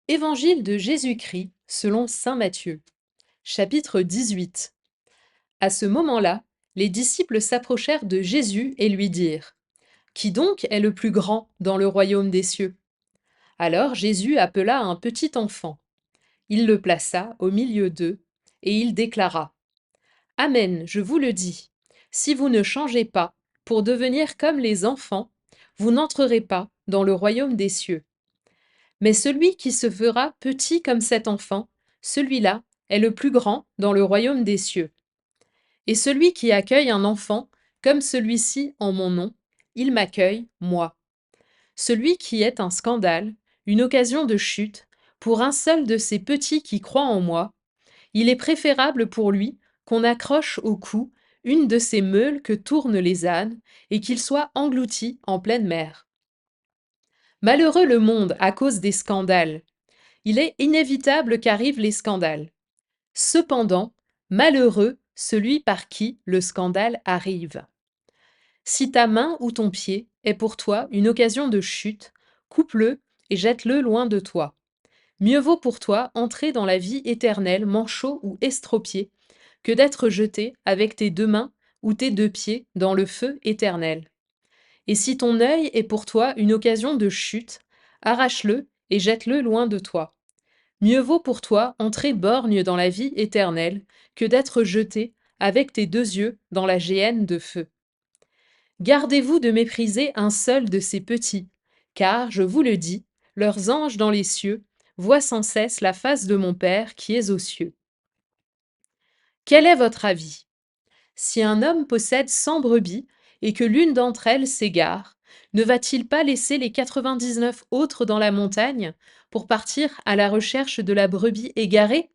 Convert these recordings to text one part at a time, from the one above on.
Évangile de Jésus-Christ selon saint Matthieu, chapitre 18. À ce moment-là, les disciples s'approchèrent de Jésus et lui dirent: Qui donc est le plus grand dans le royaume des cieux? Alors Jésus appela un petit enfant. Il le plaça au milieu d'eux et il déclara: Amen, je vous le dis, si vous ne changez pas pour devenir comme les enfants, vous n'entrerez pas dans le royaume des cieux. Mais celui qui se fera petit comme cet enfant, celui-là est le plus grand dans le royaume des cieux. Et celui qui accueille un enfant comme celui-ci en mon nom, il m'accueille, moi. Celui qui est un scandale, une occasion de chute, pour un seul de ces petits qui croient en moi, il est préférable pour lui qu'on accroche au cou une de ces meules que tournent les ânes et qu'il soit englouti en pleine mer. Malheureux le monde à cause des scandales. Il est inévitable qu'arrivent les scandales. Cependant, malheureux celui par qui le scandale arrive. Si ta main ou ton pied est pour toi une occasion de chute, coupe-le et jette-le loin de toi. Mieux vaut pour toi entrer dans la vie éternelle manchot ou estropié que d'être jeté avec tes deux mains ou tes deux pieds dans le feu éternel. Et si ton œil est pour toi une occasion de chute, arrache-le et jette-le loin de toi. Mieux vaut pour toi entrer borgne dans la vie éternelle que d'être jeté avec tes deux yeux dans la géhenne de feu. Gardez-vous de mépriser un seul de ces petits, car, je vous le dis, leurs anges dans les cieux voient sans cesse la face de mon Père qui est aux cieux. Quel est votre avis? Si un homme possède 100 brebis et que l'une d'entre elles s'égare, ne va-t-il pas laisser les 99 autres dans la montagne pour partir à la recherche de la brebis égarée?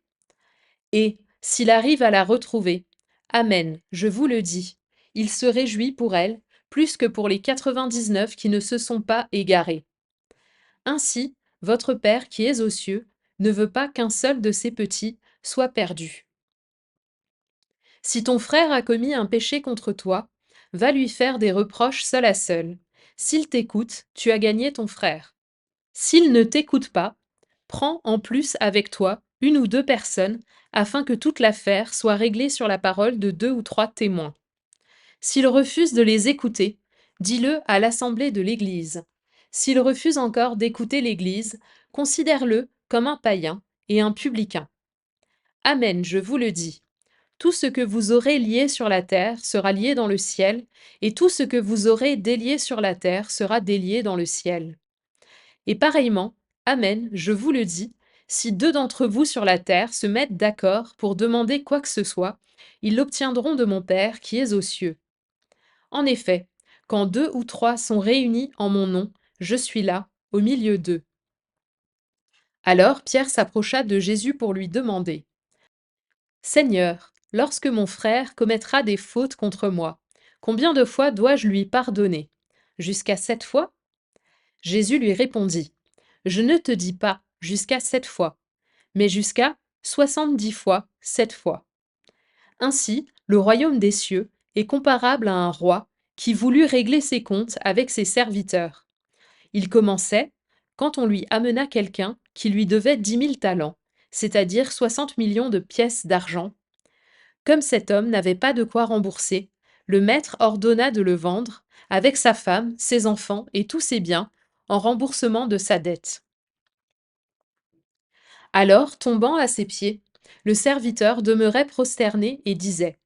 Et, s'il arrive à la retrouver, Amen, je vous le dis, il se réjouit pour elle plus que pour les 99 qui ne se sont pas égarés. Ainsi, votre Père qui est aux cieux ne veut pas qu'un seul de ses petits soit perdu. Si ton frère a commis un péché contre toi, va lui faire des reproches seul à seul. S'il t'écoute, tu as gagné ton frère. S'il ne t'écoute pas, prends en plus avec toi une ou deux personnes, afin que toute l'affaire soit réglée sur la parole de 2 ou 3 témoins. S'il refuse de les écouter, dis-le à l'assemblée de l'Église. S'il refuse encore d'écouter l'Église, considère-le comme un païen et un publicain. Amen, je vous le dis. Tout ce que vous aurez lié sur la terre sera lié dans le ciel, et tout ce que vous aurez délié sur la terre sera délié dans le ciel. Et pareillement, Amen, je vous le dis, si deux d'entre vous sur la terre se mettent d'accord pour demander quoi que ce soit, ils l'obtiendront de mon Père qui est aux cieux. En effet, quand 2 ou 3 sont réunis en mon nom, je suis là, au milieu d'eux. Alors Pierre s'approcha de Jésus pour lui demander: Seigneur, lorsque mon frère commettra des fautes contre moi, combien de fois dois-je lui pardonner? Jusqu'à 7 fois? Jésus lui répondit: Je ne te dis pas jusqu'à 7 fois, mais jusqu'à 70 fois 7 fois. Ainsi, le royaume des cieux est comparable à un roi qui voulut régler ses comptes avec ses serviteurs. Il commençait quand on lui amena quelqu'un qui lui devait 10 000 talents, c'est-à-dire 60 millions de pièces d'argent. Comme cet homme n'avait pas de quoi rembourser, le maître ordonna de le vendre, avec sa femme, ses enfants et tous ses biens, en remboursement de sa dette. Alors, tombant à ses pieds, le serviteur demeurait prosterné et disait: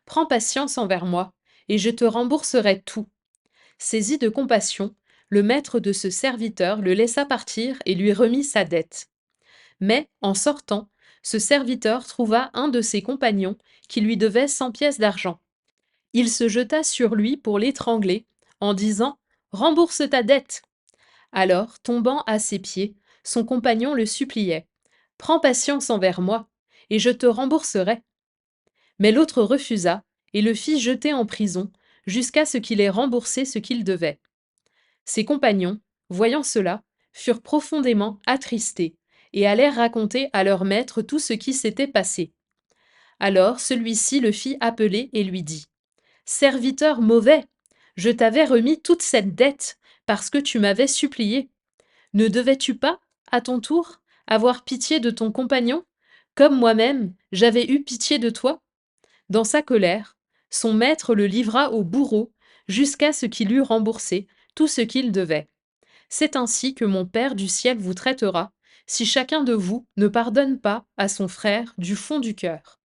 Prends patience envers moi, et je te rembourserai tout. Saisi de compassion, le maître de ce serviteur le laissa partir et lui remit sa dette. Mais, en sortant, ce serviteur trouva un de ses compagnons qui lui devait 100 pièces d'argent. Il se jeta sur lui pour l'étrangler, en disant: Rembourse ta dette. Alors, tombant à ses pieds, son compagnon le suppliait: Prends patience envers moi, et je te rembourserai. Mais l'autre refusa, et le fit jeter en prison, jusqu'à ce qu'il ait remboursé ce qu'il devait. Ses compagnons, voyant cela, furent profondément attristés, et allèrent raconter à leur maître tout ce qui s'était passé. Alors celui-ci le fit appeler et lui dit: Serviteur mauvais, je t'avais remis toute cette dette parce que tu m'avais supplié. Ne devais-tu pas, à ton tour, avoir pitié de ton compagnon, comme moi-même j'avais eu pitié de toi? Dans sa colère, son maître le livra au bourreau jusqu'à ce qu'il eût remboursé tout ce qu'il devait. C'est ainsi que mon Père du ciel vous traitera, si chacun de vous ne pardonne pas à son frère du fond du cœur.